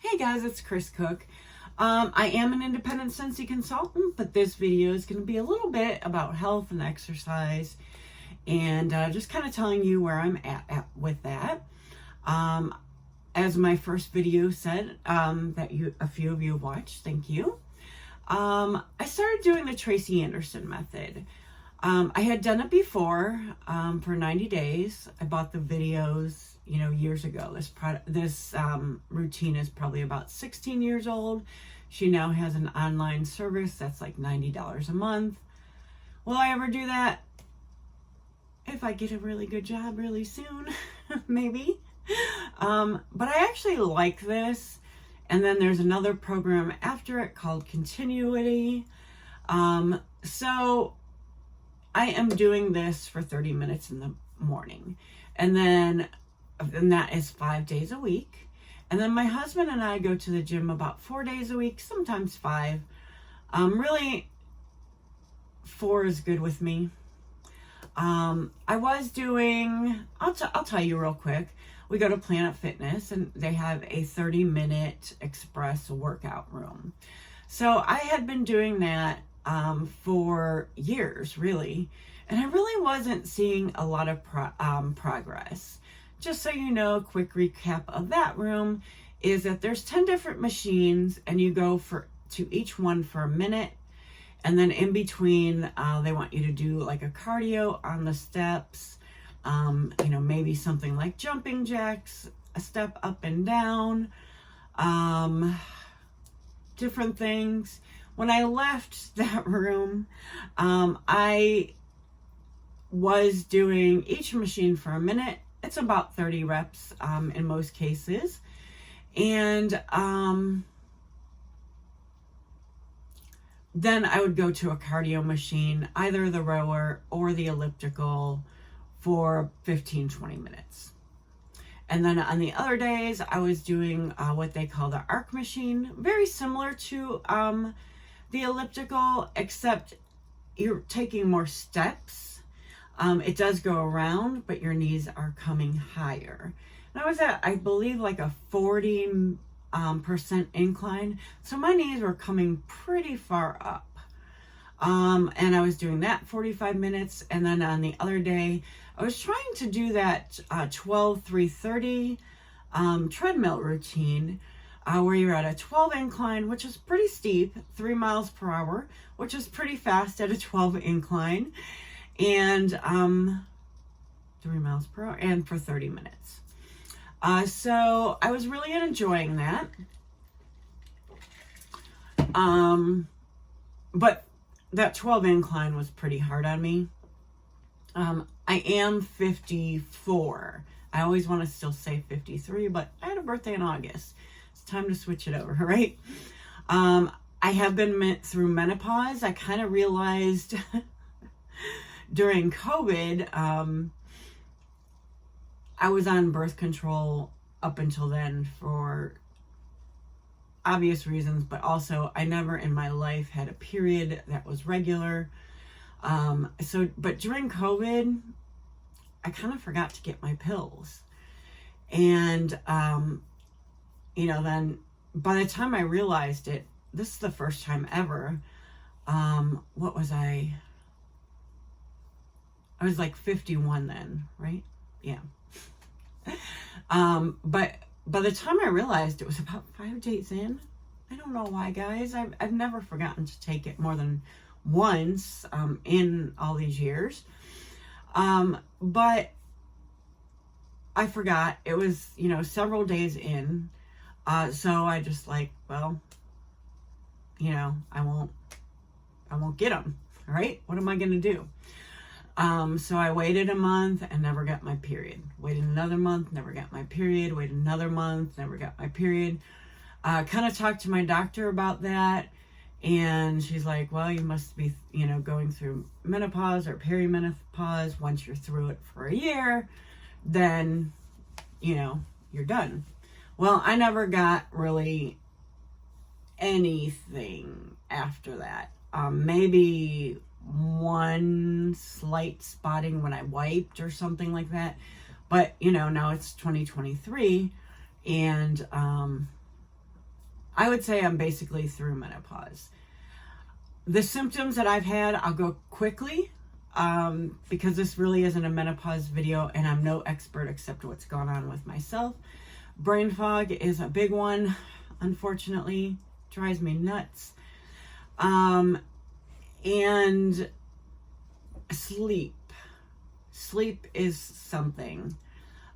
Hey guys, it's Chris Cook. I am an independent Scentsy consultant, but this video is going to be a little bit about health and exercise and just kind of telling you where I'm at with that. As my first video said, that a few of you watched, thank you. I started doing the Tracy method. I had done it before for 90 days. I bought the videos, years ago. This routine is probably about 16 years old. She now has an online service that's like $90 a month. Will I ever do that? If I get a really good job really soon, maybe. But I actually like this. And then there's another program after it called Continuity. So I am doing this for 30 minutes in the morning. And that is 5 days a week. And then my husband and I go to the gym about 4 days a week, sometimes 5. Really, 4 is good with me. I was doing, I'll tell you real quick. We go to Planet Fitness and they have a 30-minute express workout room. So I had been doing that for years, really. And I really wasn't seeing a lot of progress. Just so you know, a quick recap of that room is that there's 10 different machines and you go to each one for a minute. And then in between, they want you to do like a cardio on the steps, maybe something like jumping jacks, a step up and down, different things. When I left that room, I was doing each machine for a minute. It's about 30 reps in most cases. And then I would go to a cardio machine, either the rower or the elliptical, for 15-20 minutes. And then on the other days, I was doing what they call the arc machine, very similar to the elliptical, except you're taking more steps. It does go around, but your knees are coming higher. And I was at, I believe, like a 40% incline. So my knees were coming pretty far up. And I was doing that 45 minutes. And then on the other day, I was trying to do that 12-3-30 treadmill routine, where you're at a 12 incline, which is pretty steep, 3 miles per hour, which is pretty fast at a 12 incline. And 3 miles per hour, and for 30 minutes. So I was really enjoying that. But that 12 incline was pretty hard on me. I am 54. I always want to still say 53, but I had a birthday in August. It's time to switch it over, right? I have been through menopause. I kind of realized during COVID, I was on birth control up until then for obvious reasons, but also I never in my life had a period that was regular. But during COVID, I kind of forgot to get my pills. And, then by the time I realized it, this is the first time ever, what was I was like 51 then, right? Yeah. But by the time I realized it was about 5 days in, I don't know why, guys. I've never forgotten to take it more than once in all these years. But I forgot. It was, several days in. So I just like, well, I won't get them, right? What am I going to do? So I waited a month and never got my period. Waited another month, never got my period. Waited another month, never got my period. Kind of talked to my doctor about that. And she's like, well, you must be, going through menopause or perimenopause. Once you're through it for a year, then, you're done. Well, I never got really anything after that. Maybe one slight spotting when I wiped or something like that. But, now it's 2023 and I would say I'm basically through menopause. The symptoms that I've had, I'll go quickly because this really isn't a menopause video and I'm no expert except what's gone on with myself. Brain fog is a big one, unfortunately. Drives me nuts. And sleep. Sleep is something.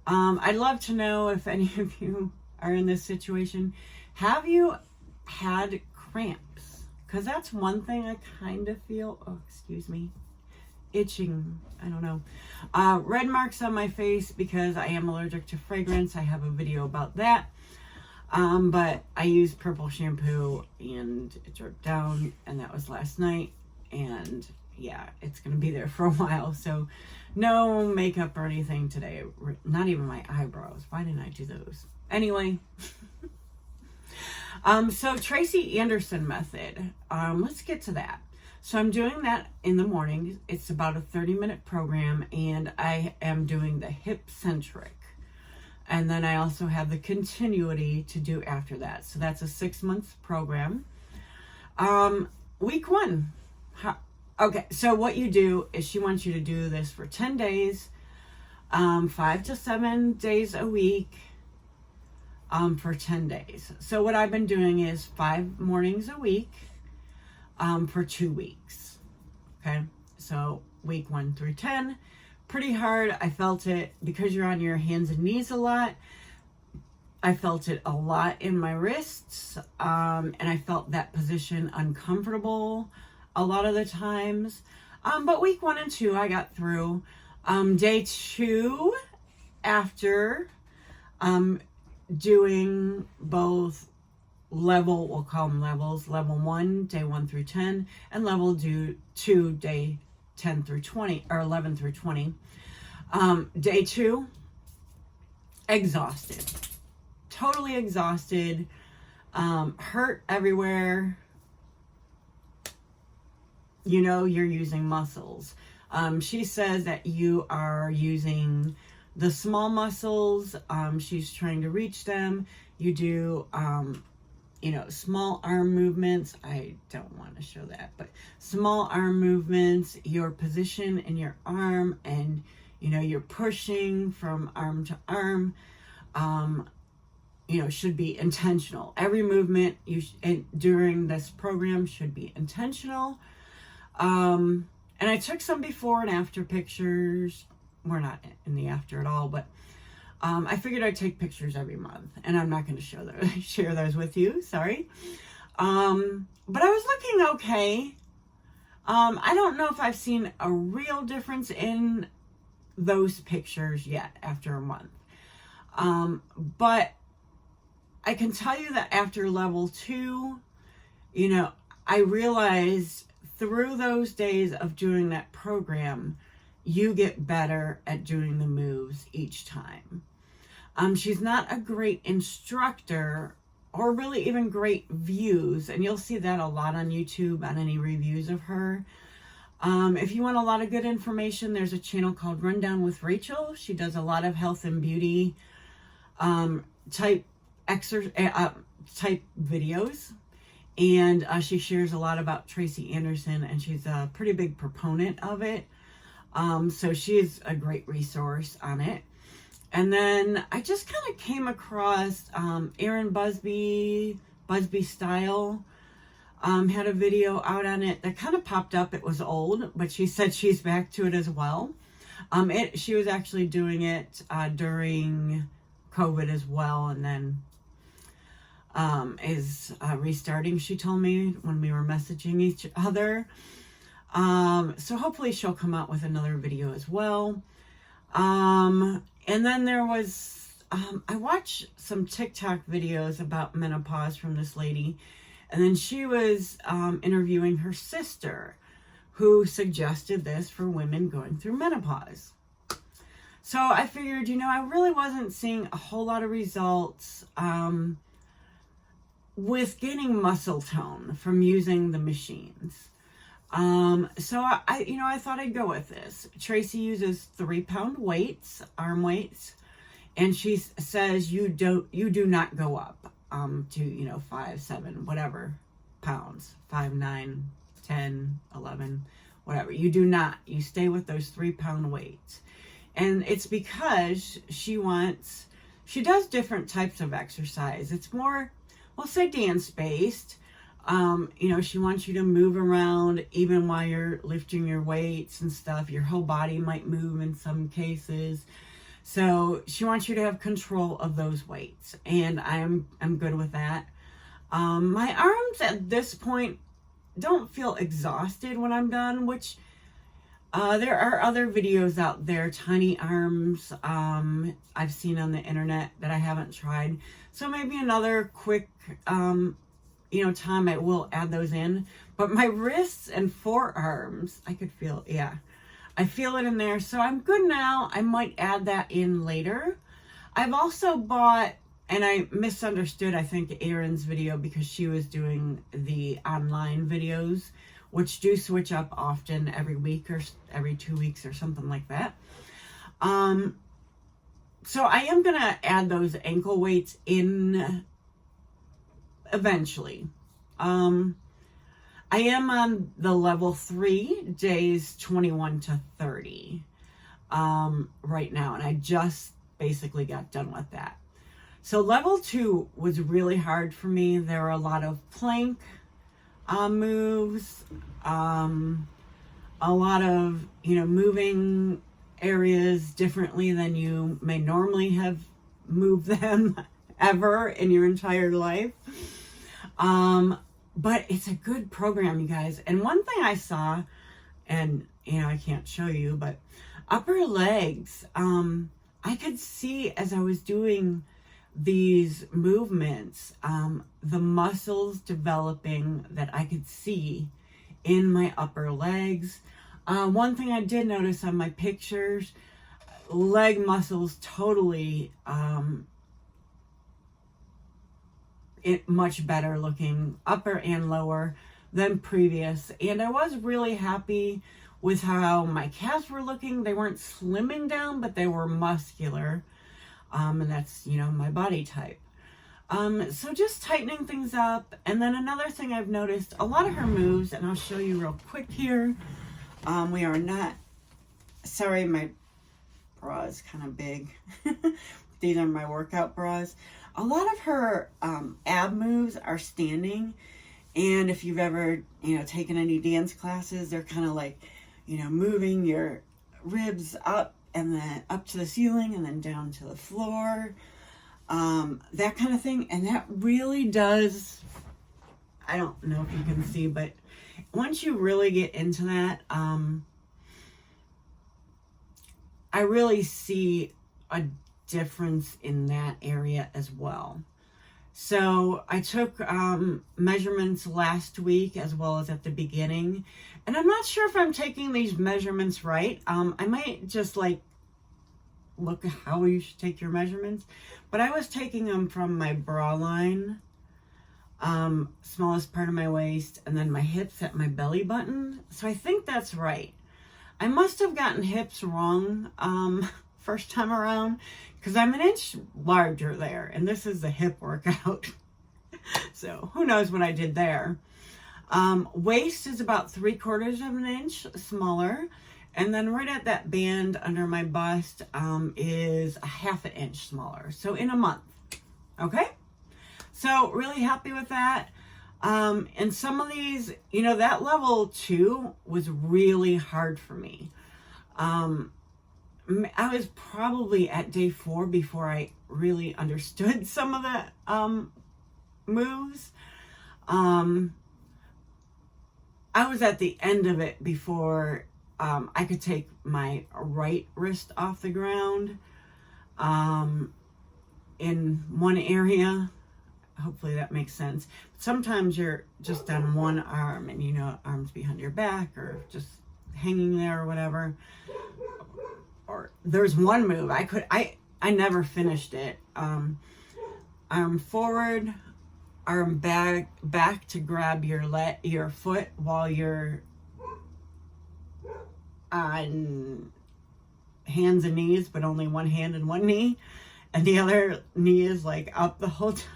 I'd love to know if any of you are in this situation. Have you had cramps? Because that's one thing I kind of feel, oh, excuse me, itching, I don't know. Red marks on my face because I am allergic to fragrance. I have a video about that. But I used purple shampoo and it dripped down, and that was last night. And yeah, it's going to be there for a while. So no makeup or anything today. Not even my eyebrows. Why didn't I do those? Anyway. So Tracy Anderson method. Let's get to that. So I'm doing that in the morning. It's about a 30-minute program, and I am doing the hip centric. And then I also have the continuity to do after that. So that's a 6-month program. Week 1. Okay, so what you do is she wants you to do this for 10 days, 5 to 7 days a week, for 10 days. So what I've been doing is 5 mornings a week, for 2 weeks. Okay, so week 1 through 10. Pretty hard. I felt it because you're on your hands and knees a lot. I felt it a lot in my wrists, and I felt that position uncomfortable a lot of the times. But week 1 and 2 I got through. Day 2, after doing both level, we'll call them levels, level 1, day 1 through 10, and level 2, day 10 through 20, or 11 through 20. Day 2, exhausted. Totally exhausted. Hurt everywhere. You know, you're using muscles. She says that you are using the small muscles. She's trying to reach them. You do, you know, small arm movements. I don't want to show that, but small arm movements, your position in your arm, and, you know, you're pushing from arm to arm, you know, should be intentional. Every movement during this program should be intentional. And I took some before and after pictures. We're not in the after at all, but I figured I'd take pictures every month, and I'm not going to share those with you. Sorry. But I was looking okay. I don't know if I've seen a real difference in those pictures yet after a month. But I can tell you that after level 2, you know, I realized through those days of doing that program, you get better at doing the moves each time. She's not a great instructor or really even great views, and you'll see that a lot on YouTube on any reviews of her. If you want a lot of good information, there's a channel called Rundown with Rachel. She does a lot of health and beauty type videos, and she shares a lot about Tracy Anderson, and she's a pretty big proponent of it. So she's a great resource on it. And then I just kind of came across Erin Busby Style had a video out on it that kind of popped up. It was old, but she said she's back to it as well. She was actually doing it during COVID as well, and then is restarting, she told me when we were messaging each other. So hopefully she'll come out with another video as well. And then there was, I watched some TikTok videos about menopause from this lady, and then she was interviewing her sister, who suggested this for women going through menopause. So I figured, you know, I really wasn't seeing a whole lot of results with gaining muscle tone from using the machines. So I thought I'd go with this. Tracy uses 3-pound weights, arm weights, and she says you do not go up. to, you know, 5, 7, whatever pounds, 5, 9, 10, 11, whatever. You do not. You stay with those 3-pound weights. And it's because she does different types of exercise. It's more, we'll say dance-based. You know, she wants you to move around even while you're lifting your weights and stuff. Your whole body might move in some cases. So she wants you to have control of those weights. And I'm good with that. My arms at this point don't feel exhausted when I'm done, which there are other videos out there, tiny arms, I've seen on the internet that I haven't tried. So maybe another quick, you know, time I will add those in. But my wrists and forearms, I could feel, yeah, I feel it in there. So I'm good now. I might add that in later. I've also bought, and I misunderstood, I think, Erin's video because she was doing the online videos, which do switch up often every week or every 2 weeks or something like that. So I am going to add those ankle weights in eventually. I am on the level 3, days 21 to 30, right now. And I just basically got done with that. So level 2 was really hard for me. There were a lot of plank moves, a lot of, you know, moving areas differently than you may normally have moved them ever in your entire life. But it's a good program, you guys. And one thing I saw, and, you know, I can't show you, but upper legs, I could see as I was doing these movements, the muscles developing that I could see in my upper legs. One thing I did notice on my pictures, leg muscles totally much better looking, upper and lower than previous. And I was really happy with how my calves were looking. They weren't slimming down, but they were muscular. And that's, you know, my body type. So just tightening things up. And then another thing I've noticed, a lot of her moves, and I'll show you real quick here. We are not, sorry, my bra is kind of big. These are my workout bras. A lot of her ab moves are standing. And if you've ever, you know, taken any dance classes, they're kind of like, you know, moving your ribs up and then up to the ceiling and then down to the floor. That kind of thing. And that really does, I don't know if you can see, but once you really get into that, I really see a difference in that area as well. So I took measurements last week as well as at the beginning, and I'm not sure if I'm taking these measurements right. I might just like look at how you should take your measurements, but I was taking them from my bra line, smallest part of my waist, and then my hips at my belly button. So I think that's right. I must have gotten hips wrong first time around, because I'm an inch larger there, and this is the hip workout. So who knows what I did there. Waist is about 3/4 of an inch smaller, and then right at that band under my bust is a 1/2 inch smaller. So in a month, okay? So really happy with that. And some of these, you know, that level 2 was really hard for me. I was probably at day 4 before I really understood some of the moves. I was at the end of it before I could take my right wrist off the ground in one area. Hopefully that makes sense. Sometimes you're just on one arm and, you know, arms behind your back or just hanging there or whatever. Or there's one move I never finished it. Arm forward, arm back to grab your foot while you're on hands and knees, but only one hand and one knee, and the other knee is like up the whole time.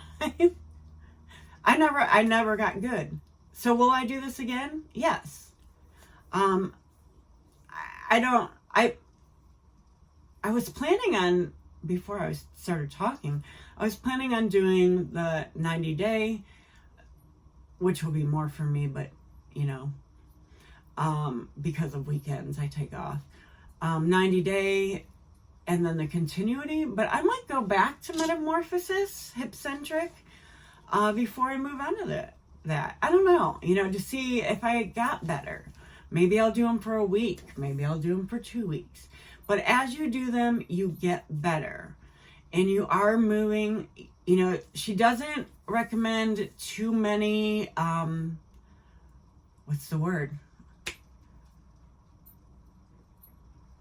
I never got good. So will I do this again? Yes. I don't, I was planning on, before I started talking, I was planning on doing the 90-day, which will be more for me, but, you know, because of weekends I take off. 90-day, and then the continuity, but I might go back to metamorphosis, hip-centric, before I move on to that. I don't know, you know, to see if I got better. Maybe I'll do them for a week. Maybe I'll do them for 2 weeks. But as you do them, you get better. And you are moving, you know, she doesn't recommend too many, what's the word?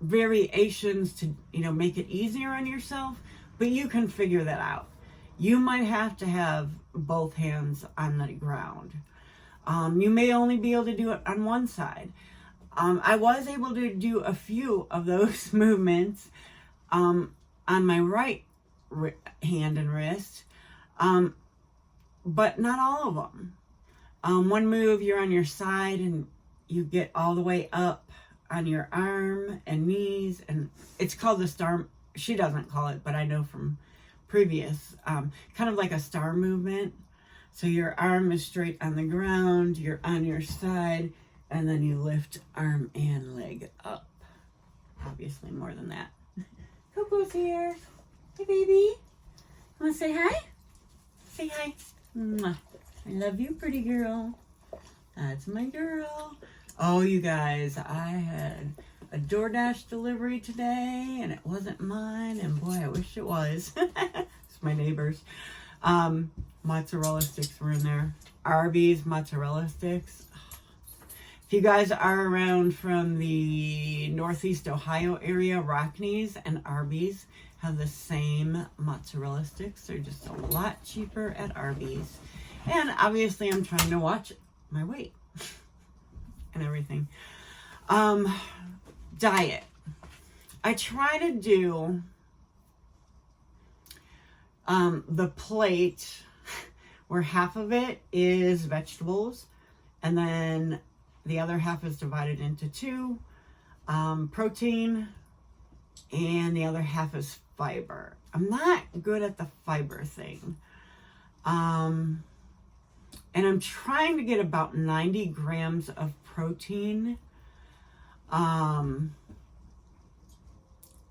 Variations to, you know, make it easier on yourself, but you can figure that out. You might have to have both hands on the ground. You may only be able to do it on one side. I was able to do a few of those movements on my right hand and wrist, but not all of them. One move, you're on your side and you get all the way up on your arm and knees, and it's called the star. She doesn't call it, but I know from previous, kind of like a star movement. So your arm is straight on the ground, you're on your side, and then you lift arm and leg up. Obviously more than that. Coco's here. Hey, baby. Want to say hi? Say hi. Mwah. I love you, pretty girl. That's my girl. Oh, you guys, I had a DoorDash delivery today, and it wasn't mine, and boy, I wish it was. It's my neighbor's. Mozzarella sticks were in there. Arby's mozzarella sticks. If you guys are around from the Northeast Ohio area, Rockneys and Arby's have the same mozzarella sticks. They're just a lot cheaper at Arby's. And obviously I'm trying to watch my weight and everything. Diet. I try to do the plate where half of it is vegetables and then the other half is divided into two, protein, and the other half is fiber. I'm not good at the fiber thing. And I'm trying to get about 90 grams of protein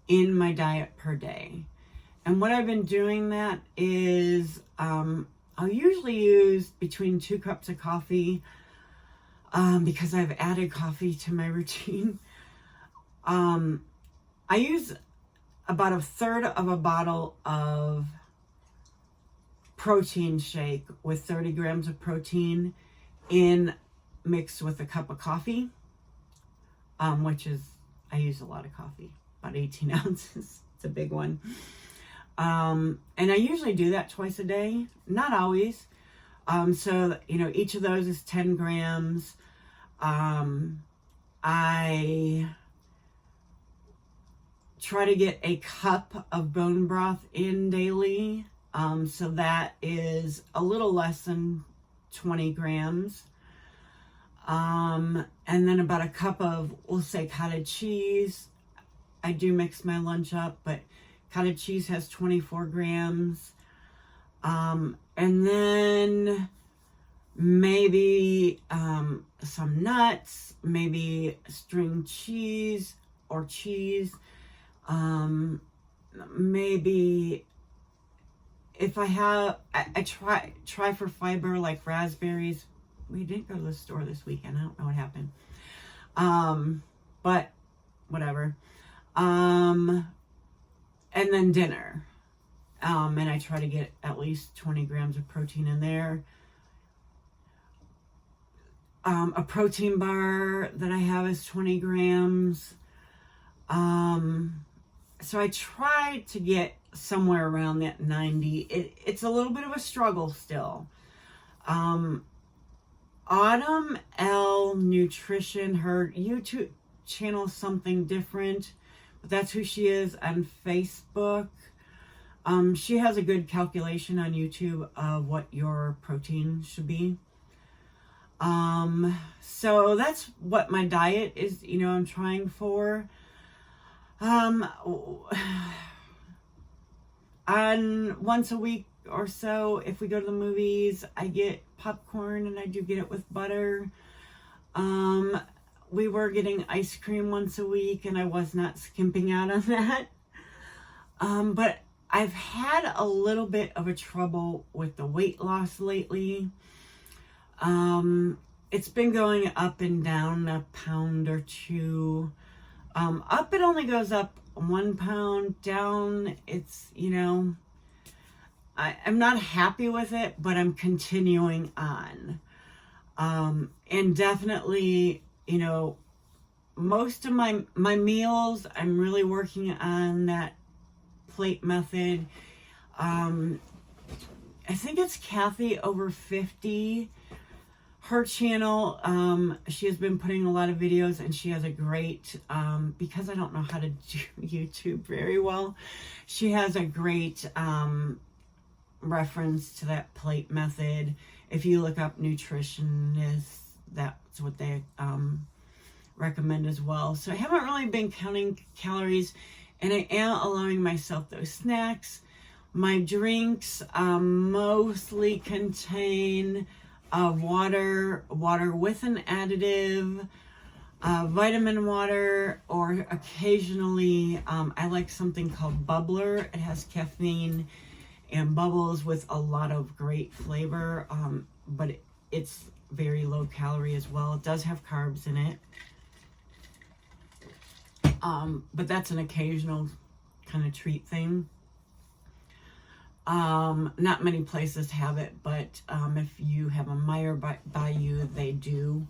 in my diet per day. And what I've been doing that is I'll usually use between 2 cups of coffee because I've added coffee to my routine. I use about 1/3 of a bottle of protein shake with 30 grams of protein mixed with a cup of coffee, which is, I use a lot of coffee, about 18 ounces. It's a big one. And I usually do that twice a day, not always. So, you know, each of those is 10 grams. I try to get a cup of bone broth in daily. So that is a little less than 20 grams. And then about a cup of, we'll say, cottage cheese. I do mix my lunch up, but cottage cheese has 24 grams. And then maybe some nuts, maybe string cheese or cheese. Maybe if I have, I try for fiber like raspberries. We didn't go to the store this weekend. I don't know what happened. But whatever. And then dinner. And I try to get at least 20 grams of protein in there. A protein bar that I have is 20 grams. So I try to get somewhere around that 90. It's a little bit of a struggle still. Autumn L Nutrition, her YouTube channel is something different, but that's who she is on Facebook. She has a good calculation on YouTube of what your protein should be. So that's what my diet is, I'm trying for. On once a week or so, if we go to the movies, I get popcorn, and I do get it with butter. We were getting ice cream once a week, and I was not skimping out on that. But I've had a little bit of a trouble with the weight loss lately. It's been going up and down a pound or two. Up, it only goes up 1 pound. Down, it's, I'm not happy with it, but I'm continuing on. And definitely, most of my meals, I'm really working on that plate method. I think it's Kathy over 50. Her channel, she has been putting a lot of videos, and she has a great, because I don't know how to do YouTube very well, she has a great reference to that plate method. If you look up nutritionists, that's what they recommend as well. So I haven't really been counting calories, and I am allowing myself those snacks. My drinks mostly contain water with an additive, vitamin water, or occasionally I like something called Bubbler. It has caffeine and bubbles with a lot of great flavor, but it's very low calorie as well. It does have carbs in it, but that's an occasional kind of treat thing. Not many places have it, but if you have a Meyer by you, they do.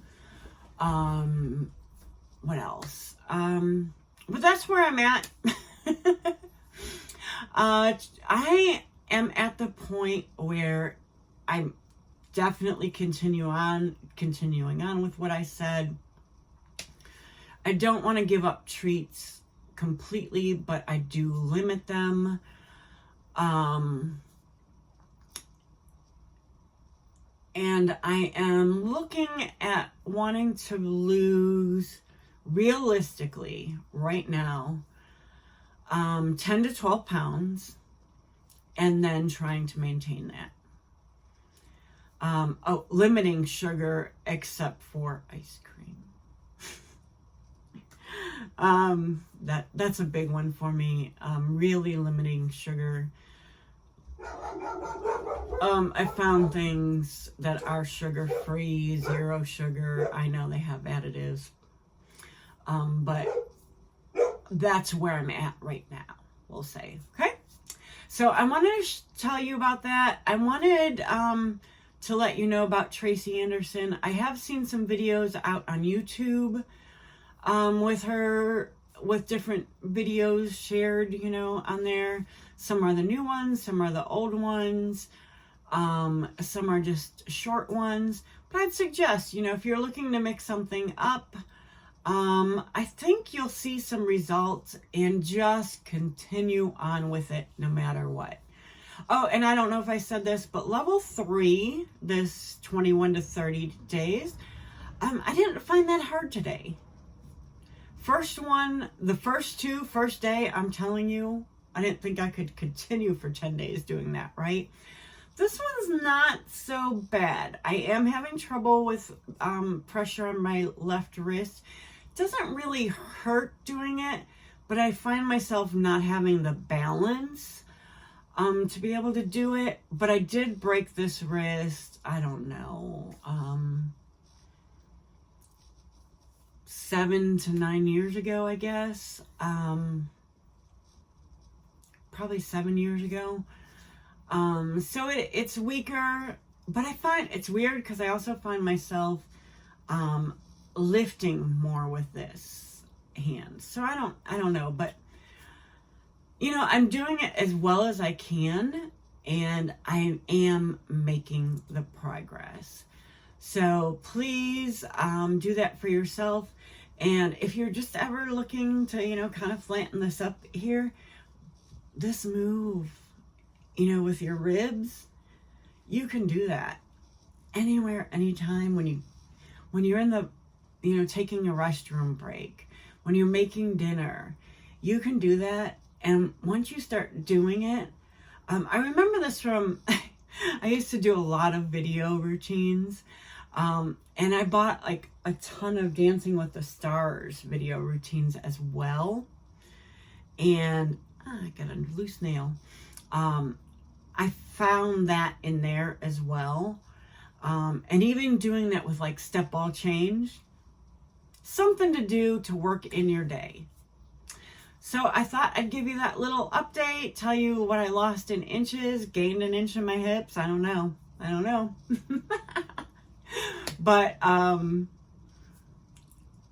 What else? But that's where I'm at. I am at the point where I'm definitely continuing on with what I said. I don't want to give up treats completely, but I do limit them. And I am looking at wanting to lose, realistically, right now, 10 to 12 pounds, and then trying to maintain that. Limiting sugar except for ice cream. That's a big one for me. Really limiting sugar. I found things that are sugar-free, zero sugar. I know they have additives. But that's where I'm at right now, we'll say. Okay? So I wanted to tell you about that. I wanted to let you know about Tracy Anderson. I have seen some videos out on YouTube with her, with different videos shared, on there. Some are the new ones, some are the old ones, some are just short ones. But I'd suggest, if you're looking to mix something up, I think you'll see some results, and just continue on with it no matter what. Oh, and I don't know if I said this, but level 3, this 21 to 30 days, I didn't find that hard today. First one, the first day, I'm telling you, I didn't think I could continue for 10 days doing that, right? This one's not so bad. I am having trouble with pressure on my left wrist. It doesn't really hurt doing it, but I find myself not having the balance to be able to do it. But I did break this wrist, I don't know, 7 to 9 years ago, I guess. Probably 7 years ago. So it's weaker, but I find it's weird because I also find myself lifting more with this hand. So I don't know, but I'm doing it as well as I can, and I am making the progress. So please do that for yourself. And if you're just ever looking to, kind of flatten this up here, this move you know, with your ribs, you can do that anywhere, anytime, when you're in the, you know, taking a restroom break, when you're making dinner, you can do that. And once you start doing it, I remember this from, I used to do a lot of video routines. And I bought like a ton of Dancing with the Stars video routines as well. And I got a loose nail. I found that in there as well. And even doing that with like step ball change, something to do to work in your day. So I thought I'd give you that little update, tell you what I lost in inches, gained an inch in my hips. I don't know. But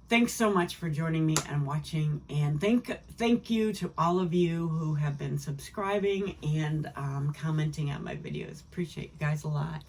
thanks so much for joining me and watching. And thank you to all of you who have been subscribing and commenting on my videos. Appreciate you guys a lot.